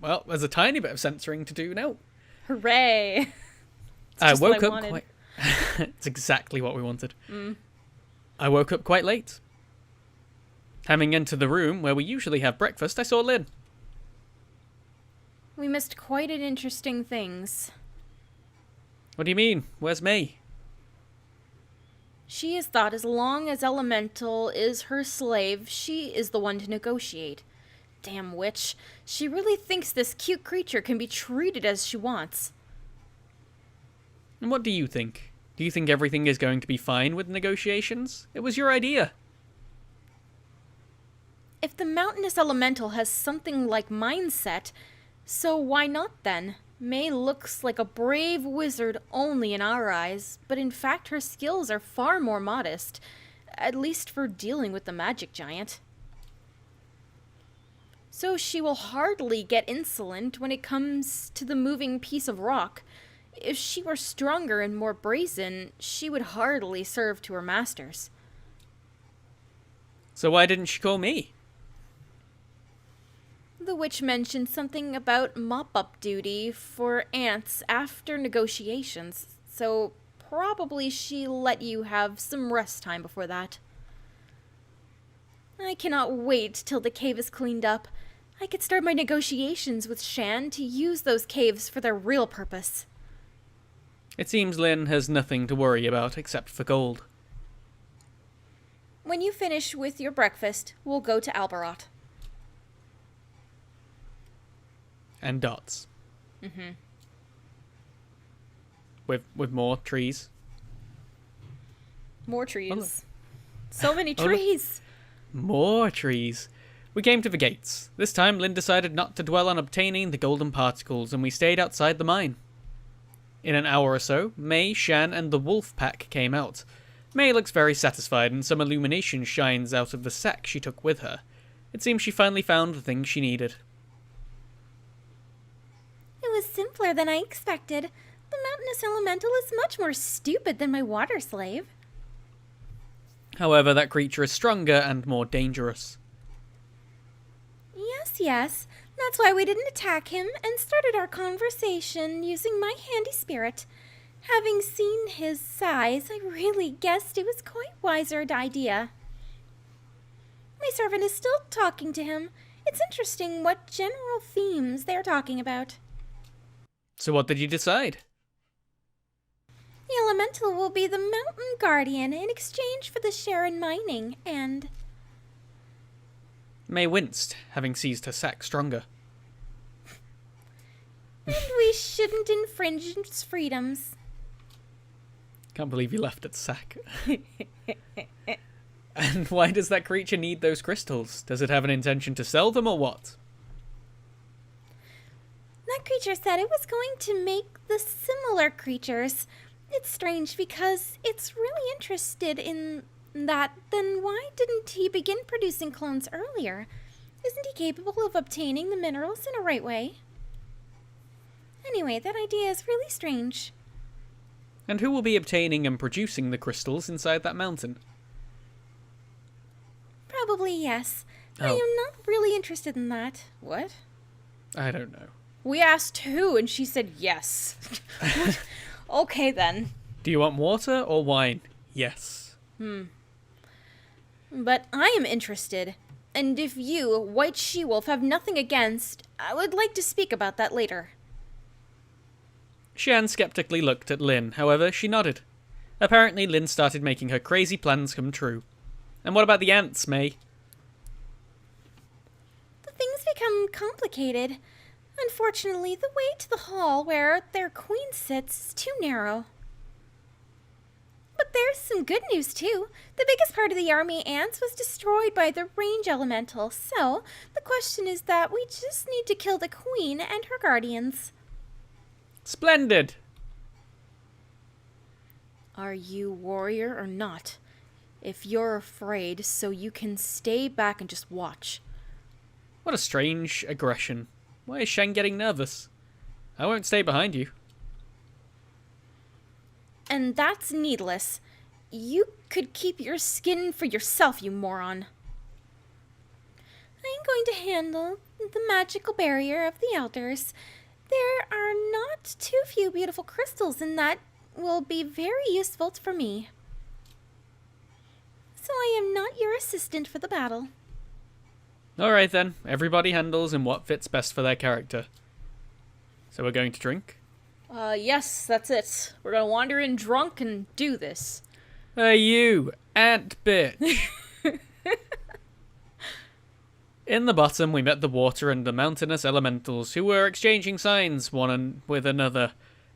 Well, there's a tiny bit of censoring to do now. Hooray! I woke up quite... It's exactly what we wanted. I woke up quite late. Having entered the room where we usually have breakfast, I saw Lynn. We missed quite an interesting things. What do you mean? Where's May? She has thought as long as Elemental is her slave, she is the one to negotiate. Damn witch. She really thinks this cute creature can be treated as she wants. And what do you think? Do you think everything is going to be fine with negotiations? It was your idea. If the mountainous elemental has something like mindset, so why not then? May looks like a brave wizard only in our eyes, but in fact her skills are far more modest, at least for dealing with the magic giant. So she will hardly get insolent when it comes to the moving piece of rock. If she were stronger and more brazen, she would hardly serve to her masters. So why didn't she call me? The witch mentioned something about mop-up duty for ants after negotiations, so probably she let you have some rest time before that. I cannot wait till the cave is cleaned up. I could start my negotiations with Shan to use those caves for their real purpose. It seems Lynn has nothing to worry about except for gold. When you finish with your breakfast, we'll go to Albarat. And dots. With more trees. More trees. So many trees. More trees. We came to the gates. This time Lynn decided not to dwell on obtaining the golden particles, and we stayed outside the mine. In an hour or so, May, Shan, and the wolf pack came out. May looks very satisfied, and some illumination shines out of the sack she took with her. It seems she finally found the thing she needed. It was simpler than I expected. The mountainous elemental is much more stupid than my water slave. However, that creature is stronger and more dangerous. Yes. That's why we didn't attack him and started our conversation using my handy spirit. Having seen his size, I really guessed it was quite wiser idea. My servant is still talking to him. It's interesting what general themes they're talking about. So what did you decide? The elemental will be the mountain guardian in exchange for the share in mining, and... May winced, having seized her sack stronger. And we shouldn't infringe its freedoms. Can't believe you left at sack. And why does that creature need those crystals? Does it have an intention to sell them or what? That creature said it was going to make the similar creatures. It's strange because it's really interested in that. Then why didn't he begin producing clones earlier? Isn't he capable of obtaining the minerals in a right way? Anyway, that idea is really strange. And who will be obtaining and producing the crystals inside that mountain? Probably yes. I Oh. am not really interested in that. What? I don't know. We asked who, and she said yes. Okay, then. Do you want water or wine? Yes. But I am interested. And if you, White She-Wolf, have nothing against, I would like to speak about that later. Shan skeptically looked at Lynn, however, she nodded. Apparently, Lynn started making her crazy plans come true. And what about the ants, May? The things become complicated. Unfortunately, the way to the hall where their queen sits is too narrow. But there's some good news, too. The biggest part of the army ants was destroyed by the range elemental, so the question is that we just need to kill the queen and her guardians. Splendid! Are you warrior or not? If you're afraid, so you can stay back and just watch. What a strange aggression. Why is Shan getting nervous? I won't stay behind you. And that's needless. You could keep your skin for yourself, you moron. I'm going to handle the magical barrier of the elders. There are not too few beautiful crystals, and that will be very useful for me. So I am not your assistant for the battle. Alright then, everybody handles in what fits best for their character. So we're going to drink? Yes, that's it. We're gonna wander in drunk and do this. Hey you, ant bitch! In the bottom, we met the water and the mountainous elementals, who were exchanging signs with another.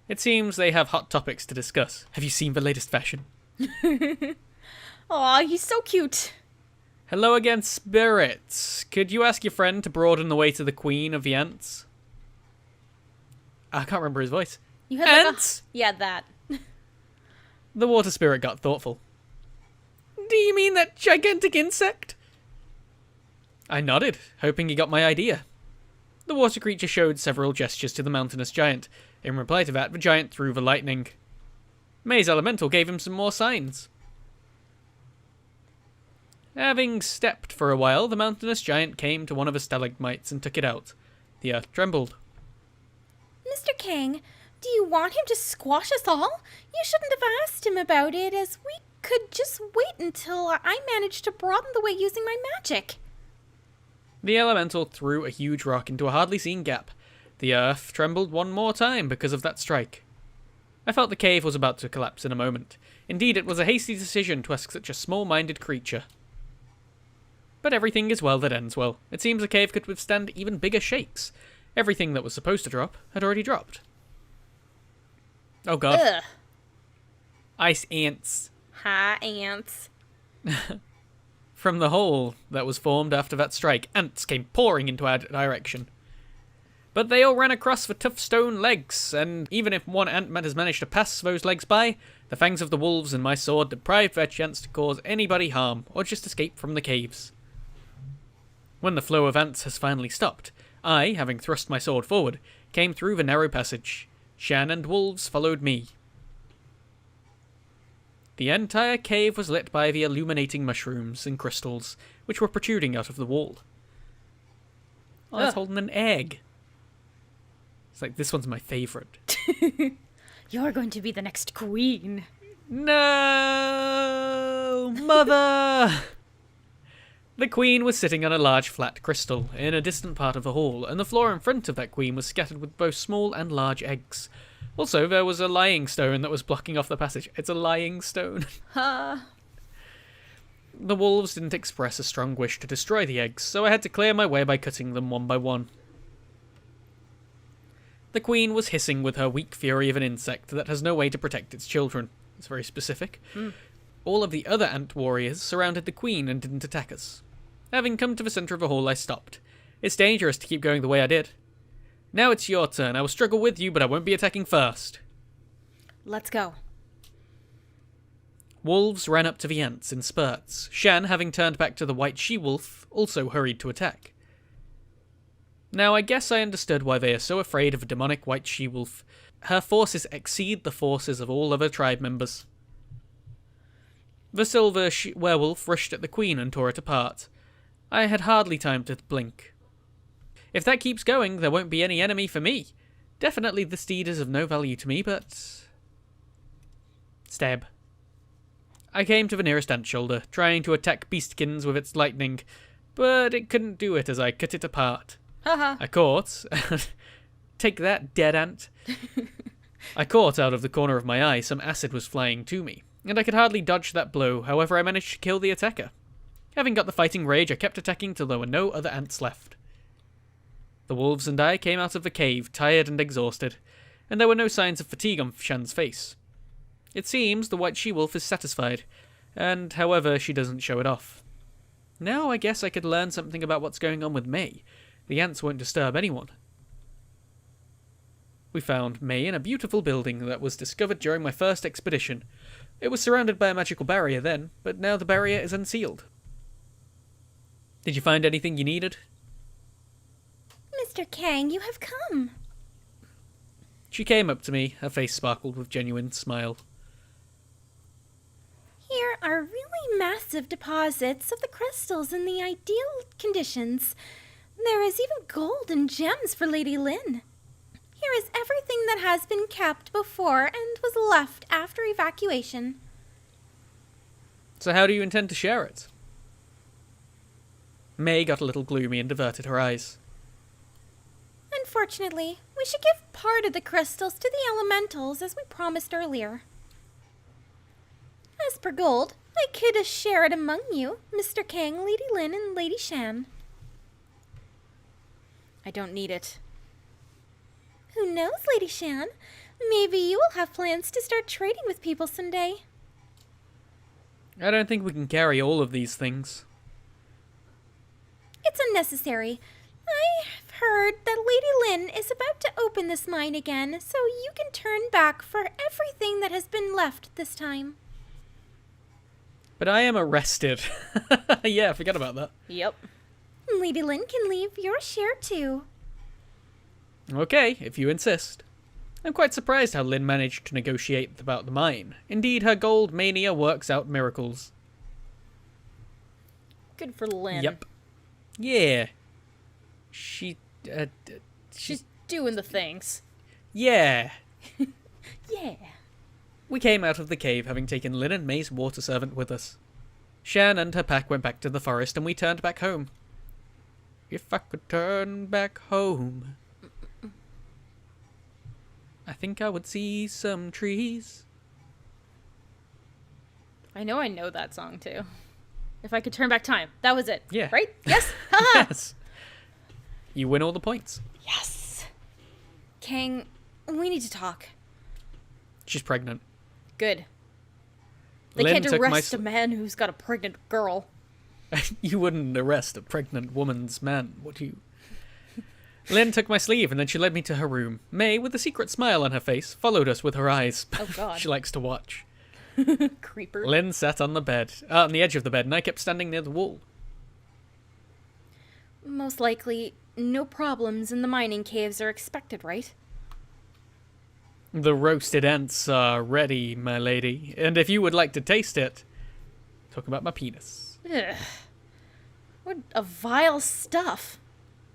It seems they have hot topics to discuss. Have you seen the latest fashion? Aw, he's so cute. Hello again, spirits. Could you ask your friend to broaden the way to the queen of the ants? I can't remember his voice. You had Ants! Yeah, that. The water spirit got thoughtful. Do you mean that gigantic insect? I nodded, hoping he got my idea. The water creature showed several gestures to the mountainous giant. In reply to that, the giant threw the lightning. May's elemental gave him some more signs. Having stepped for a while, the mountainous giant came to one of the stalagmites and took it out. The earth trembled. Mr. Kang, do you want him to squash us all? You shouldn't have asked him about it, as we could just wait until I managed to broaden the way using my magic. The elemental threw a huge rock into a hardly seen gap. The earth trembled one more time because of that strike. I felt the cave was about to collapse in a moment. Indeed, it was a hasty decision to ask such a small-minded creature. But everything is well that ends well. It seems the cave could withstand even bigger shakes. Everything that was supposed to drop had already dropped. Oh god. Ugh. Ice ants. Hi, ants. From the hole that was formed after that strike, ants came pouring into our direction. But they all ran across the tough stone legs, and even if one ant has managed to pass those legs by, the fangs of the wolves and my sword deprived their chance to cause anybody harm, or just escape from the caves. When the flow of ants has finally stopped, I, having thrust my sword forward, came through the narrow passage. Shan and wolves followed me. The entire cave was lit by the illuminating mushrooms and crystals, which were protruding out of the wall. Oh, it's holding an egg. It's like, this one's my favourite. You're going to be the next queen. No! Mother! The queen was sitting on a large flat crystal in a distant part of the hall, and the floor in front of that queen was scattered with both small and large eggs. Also, there was a lying stone that was blocking off the passage. It's a lying stone. Ha. The wolves didn't express a strong wish to destroy the eggs, so I had to clear my way by cutting them one by one. The queen was hissing with her weak fury of an insect that has no way to protect its children. It's very specific. All of the other ant warriors surrounded the queen and didn't attack us. Having come to the centre of the hall, I stopped. It's dangerous to keep going the way I did. Now it's your turn. I will struggle with you, but I won't be attacking first. Let's go. Wolves ran up to the ants in spurts. Shan, having turned back to the white she-wolf, also hurried to attack. Now, I guess I understood why they are so afraid of a demonic white she-wolf. Her forces exceed the forces of all other tribe members. The silver werewolf rushed at the queen and tore it apart. I had hardly time to blink. If that keeps going, there won't be any enemy for me. Definitely the steed is of no value to me, but... Stab. I came to the nearest ant shoulder, trying to attack Beastkins with its lightning, but it couldn't do it as I cut it apart. Haha. I caught... Take that, dead ant. I caught out of the corner of my eye some acid was flying to me, and I could hardly dodge that blow, however I managed to kill the attacker. Having got the fighting rage, I kept attacking till there were no other ants left. The wolves and I came out of the cave, tired and exhausted, and there were no signs of fatigue on Shan's face. It seems the white she-wolf is satisfied, and however, she doesn't show it off. Now I guess I could learn something about what's going on with May. The ants won't disturb anyone. We found May in a beautiful building that was discovered during my first expedition. It was surrounded by a magical barrier then, but now the barrier is unsealed. Did you find anything you needed? Mr. Kang, you have come. She came up to me, her face sparkled with genuine smile. Here are really massive deposits of the crystals in the ideal conditions. There is even gold and gems for Lady Lynn. Here is everything that has been kept before and was left after evacuation. So how do you intend to share it? May got a little gloomy and averted her eyes. Unfortunately, we should give part of the crystals to the elementals as we promised earlier. As per gold, I could share it among you, Mr. Kang, Lady Lynn, and Lady Shan. I don't need it. Who knows, Lady Shan? Maybe you will have plans to start trading with people someday. I don't think we can carry all of these things. It's unnecessary. I've heard that Lady Lynn is about to open this mine again, so you can turn back for everything that has been left this time. But I am arrested. Yeah, forget about that. Yep. Lady Lynn can leave your share too. Okay, if you insist. I'm quite surprised how Lynn managed to negotiate about the mine. Indeed, her gold mania works out miracles. Good for Lynn. Yep. Yeah. She's She's doing the things. Yeah. Yeah. We came out of the cave having taken Lynn and May's water servant with us. Shan and her pack went back to the forest and we turned back home. If I could turn back home, I think I would see some trees. I know that song too. If I could turn back time. That was it. Yeah. Right? Yes? Haha. Yes. You win all the points. Yes. Kang, we need to talk. She's pregnant. Good. They Lynn can't took my arrest a man who's got a pregnant girl. You wouldn't arrest a pregnant woman's man, would you? Lynn took my sleeve and then she led me to her room. May, with a secret smile on her face, followed us with her eyes. Oh, God. She likes to watch. Creeper. Lynn sat on the edge of the bed, and I kept standing near the wall. Most likely, no problems in the mining caves are expected, right? The roasted ants are ready, my lady, and if you would like to taste it, talk about my penis. Ugh. What a vile stuff.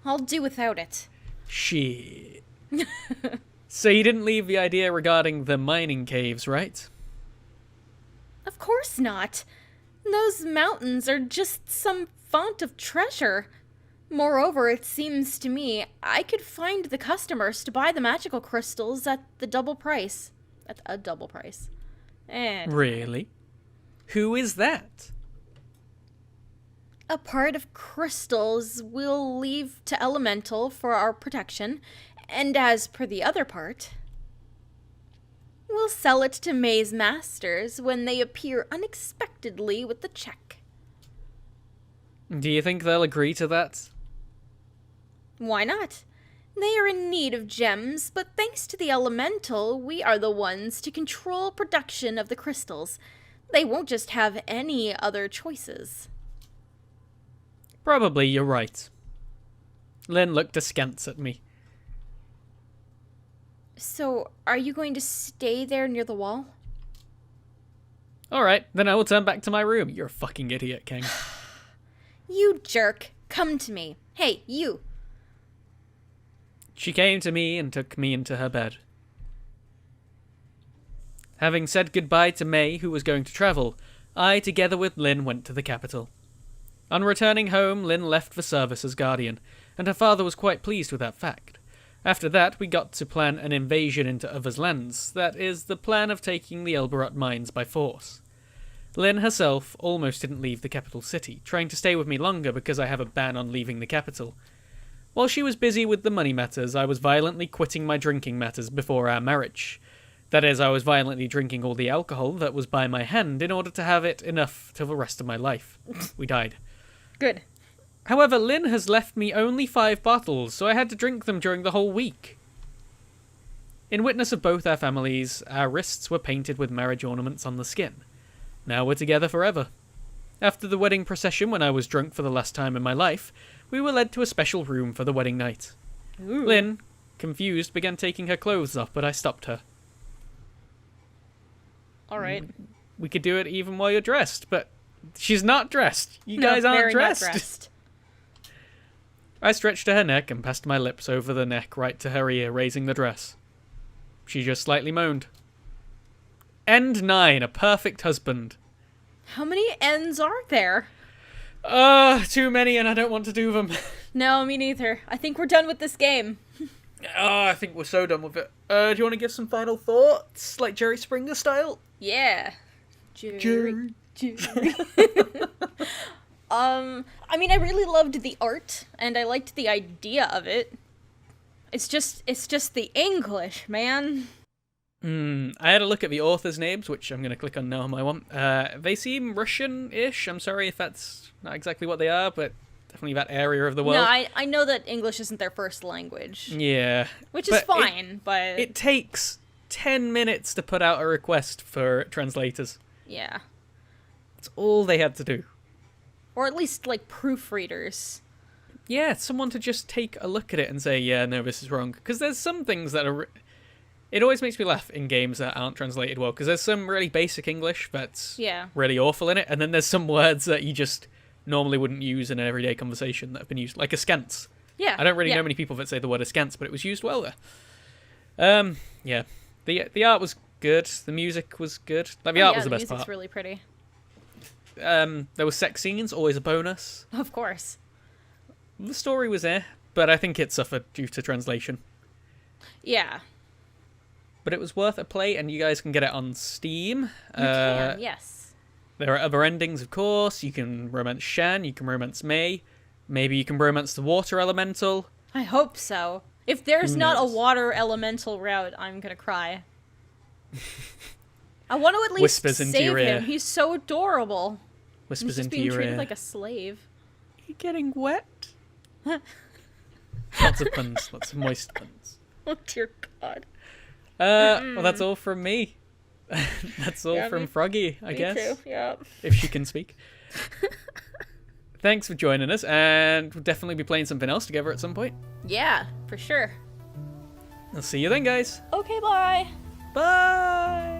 I'll do without it. Shit. So you didn't leave the idea regarding the mining caves, right? Of course not. Those mountains are just some font of treasure. Moreover, it seems to me I could find the customers to buy the magical crystals at the double price. At a double price. And Really? Who is that? A part of crystals we'll leave to Elemental for our protection, and as per the other part, we'll sell it to May's masters when they appear unexpectedly with the check. Do you think they'll agree to that? Why not? They are in need of gems, but thanks to the Elemental, we are the ones to control production of the crystals. They won't just have any other choices. Probably you're right. Lynn looked askance at me. So, are you going to stay there near the wall? Alright, then I will turn back to my room. You're a fucking idiot, King. You jerk! Come to me. Hey, you! She came to me and took me into her bed. Having said goodbye to May, who was going to travel, I, together with Lynn, went to the capital. On returning home, Lynn left for service as guardian, and her father was quite pleased with that fact. After that, we got to plan an invasion into others' lands, that is, the plan of taking the Elberot mines by force. Lynn herself almost didn't leave the capital city, trying to stay with me longer because I have a ban on leaving the capital. While she was busy with the money matters, I was violently quitting my drinking matters before our marriage. That is, I was violently drinking all the alcohol that was by my hand in order to have it enough till the rest of my life. We died. good. However, Lynn has left me only 5 bottles, so I had to drink them during the whole week. In witness of both our families, our wrists were painted with marriage ornaments on the skin. Now we're together forever. After the wedding procession, when I was drunk for the last time in my life, we were led to a special room for the wedding night. Ooh. Lynn, confused, began taking her clothes off, but I stopped her. All right. we could do it even while you're dressed, but she's not dressed. You guys aren't very dressed. Not dressed. I stretched to her neck and passed my lips over the neck right to her ear, raising the dress. She just slightly moaned. End 9, a perfect husband. How many ends are there? Too many and I don't want to do them. No, me neither. I think we're done with this game. I think we're so done with it. Do you want to give some final thoughts? Like Jerry Springer style? Yeah. Jerry. I mean, I really loved the art, and I liked the idea of it. It's just the English, man. I had a look at the authors' names, which I'm going to click on now on my one. They seem Russian-ish. I'm sorry if that's not exactly what they are, but definitely that area of the world. No, I know that English isn't their first language. Yeah. Which is fine, but... It takes 10 minutes to put out a request for translators. Yeah. That's all they had to do. Or at least, like, proofreaders. Yeah, someone to just take a look at it and say, yeah, no, this is wrong. Because there's some things that are... It always makes me laugh in games that aren't translated well, because there's some really basic English that's really awful in it, and then there's some words that you just normally wouldn't use in an everyday conversation that have been used, like askance. Yeah. I don't really know many people that say the word askance, but it was used well there. Yeah. The art was good, the music was good. Like, the art was the best part. The music's really pretty. There were sex scenes, always a bonus. Of course. The story was there, but I think it suffered due to translation. Yeah. But it was worth a play, and you guys can get it on Steam. You can, yes. There are other endings, of course. You can romance Shan, you can romance May. Maybe you can romance the water elemental. I hope so. If there's Who not a knows? water elemental route, I'm gonna cry. I want to at least Whispers into save your ear. him. He's so adorable. Whispers He's just into being your treated ear. like a slave. You're getting wet. Lots of puns, lots of moist puns. Oh dear God. Well, that's all from me. That's all from Froggy, I guess. Me too. Yeah. If she can speak. Thanks for joining us, and we'll definitely be playing something else together at some point. Yeah, for sure. I'll see you then, guys. Okay, bye. Bye!